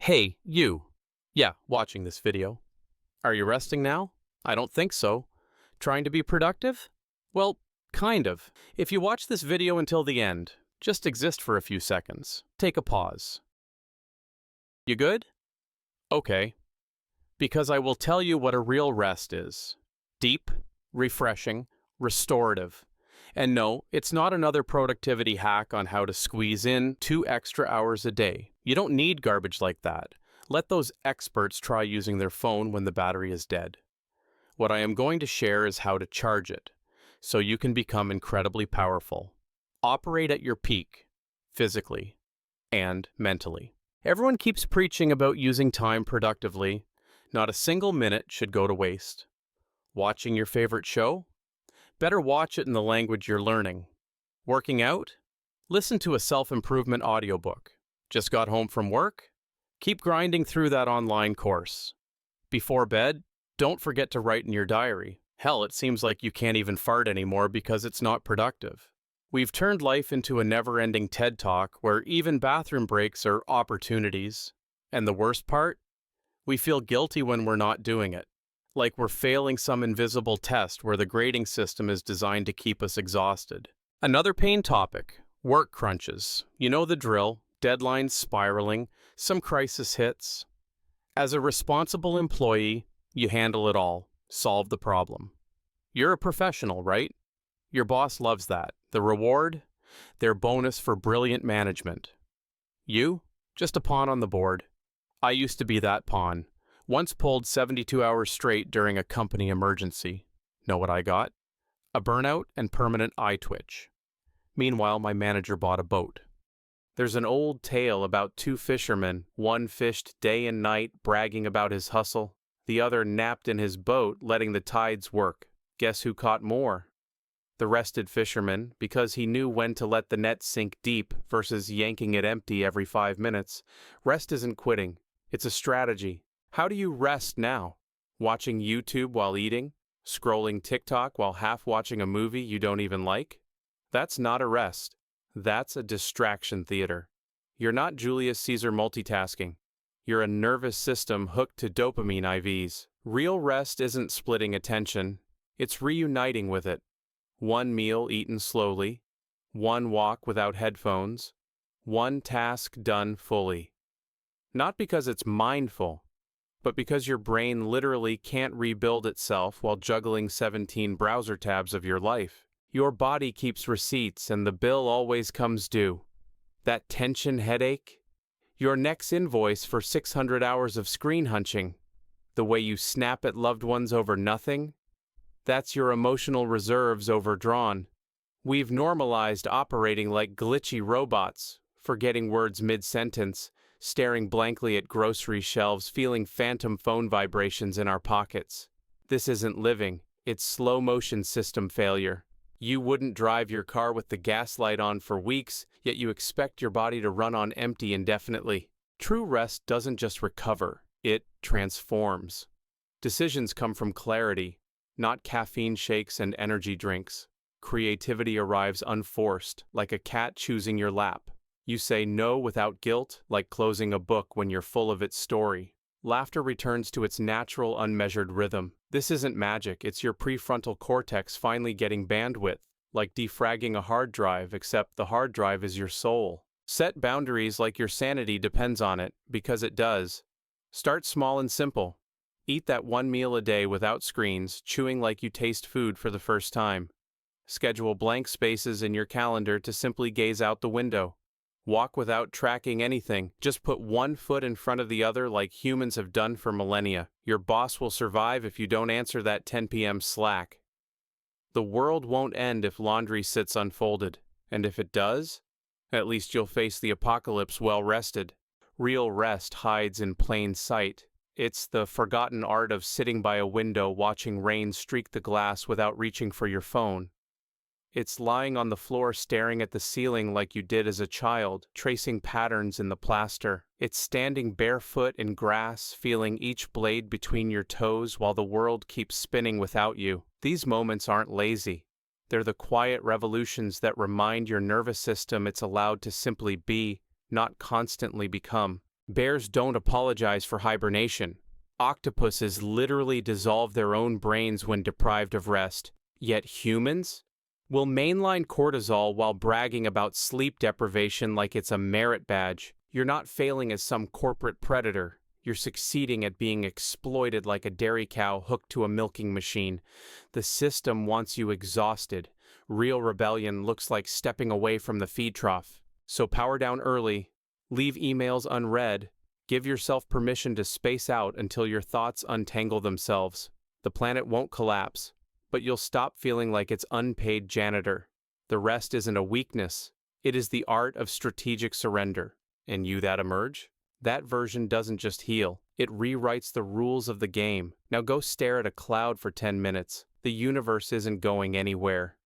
Hey, you. Yeah, watching this video. Are you resting now? I don't think so. Trying to be productive? Well, kind of. If you watch this video until the end, just exist for a few seconds. Take a pause. You good? Okay. Because I will tell you what a real rest is. Deep, refreshing, restorative. And no, it's not another productivity hack on how to squeeze in 2 extra hours a day. You don't need garbage like that. Let those experts try using their phone when the battery is dead. What I am going to share is how to charge it, so you can become incredibly powerful. Operate at your peak, physically and mentally. Everyone keeps preaching about using time productively. Not a single minute should go to waste. Watching your favorite show? Better watch it in the language you're learning. Working out? Listen to a self-improvement audiobook. Just got home from work? Keep grinding through that online course. Before bed, don't forget to write in your diary. Hell, it seems like you can't even fart anymore because it's not productive. We've turned life into a never-ending TED Talk where even bathroom breaks are opportunities. And the worst part? We feel guilty when we're not doing it. Like we're failing some invisible test where the grading system is designed to keep us exhausted. Another pain topic, work crunches. You know the drill, deadlines spiraling, some crisis hits. As a responsible employee, you handle it all, solve the problem. You're a professional, right? Your boss loves that. The reward? Their bonus for brilliant management. You? Just a pawn on the board. I used to be that pawn. Once pulled 72 hours straight during a company emergency. Know what I got? A burnout and permanent eye twitch. Meanwhile, my manager bought a boat. There's an old tale about two fishermen. One fished day and night, bragging about his hustle. The other napped in his boat, letting the tides work. Guess who caught more? The rested fisherman, because he knew when to let the net sink deep versus yanking it empty every 5 minutes. Rest isn't quitting. It's a strategy. How do you rest now? Watching YouTube while eating? Scrolling TikTok while half watching a movie you don't even like? That's not a rest. That's a distraction theater. You're not Julius Caesar multitasking. You're a nervous system hooked to dopamine IVs. Real rest isn't splitting attention. It's reuniting with it. One meal eaten slowly. One walk without headphones. One task done fully. Not because it's mindful, but because your brain literally can't rebuild itself while juggling 17 browser tabs of your life. Your body keeps receipts and the bill always comes due. That tension headache? Your next invoice for 600 hours of screen hunching? The way you snap at loved ones over nothing? That's your emotional reserves overdrawn. We've normalized operating like glitchy robots, forgetting words mid-sentence, staring blankly at grocery shelves, feeling phantom phone vibrations in our pockets. This isn't living, it's slow-motion system failure. You wouldn't drive your car with the gas light on for weeks, yet you expect your body to run on empty indefinitely. True rest doesn't just recover, it transforms. Decisions come from clarity, not caffeine shakes and energy drinks. Creativity arrives unforced, like a cat choosing your lap. You say no without guilt, like closing a book when you're full of its story. Laughter returns to its natural, unmeasured rhythm. This isn't magic, it's your prefrontal cortex finally getting bandwidth, like defragging a hard drive, except the hard drive is your soul. Set boundaries like your sanity depends on it, because it does. Start small and simple. Eat that one meal a day without screens, chewing like you taste food for the first time. Schedule blank spaces in your calendar to simply gaze out the window. Walk without tracking anything. Just put one foot in front of the other like humans have done for millennia. Your boss will survive if you don't answer that 10 p.m. Slack. The world won't end if laundry sits unfolded. And if it does, at least you'll face the apocalypse well rested. Real rest hides in plain sight. It's the forgotten art of sitting by a window watching rain streak the glass without reaching for your phone. It's lying on the floor staring at the ceiling like you did as a child, tracing patterns in the plaster. It's standing barefoot in grass, feeling each blade between your toes while the world keeps spinning without you. These moments aren't lazy. They're the quiet revolutions that remind your nervous system it's allowed to simply be, not constantly become. Bears don't apologize for hibernation. Octopuses literally dissolve their own brains when deprived of rest. Yet humans will mainline cortisol while bragging about sleep deprivation like it's a merit badge. You're not failing as some corporate predator. You're succeeding at being exploited like a dairy cow hooked to a milking machine. The system wants you exhausted. Real rebellion looks like stepping away from the feed trough. So power down early, leave emails unread, give yourself permission to space out until your thoughts untangle themselves. The planet won't collapse, but you'll stop feeling like its unpaid janitor. The rest isn't a weakness. It is the art of strategic surrender. And you that emerge? That version doesn't just heal, it rewrites the rules of the game. Now go stare at a cloud for 10 minutes. The universe isn't going anywhere.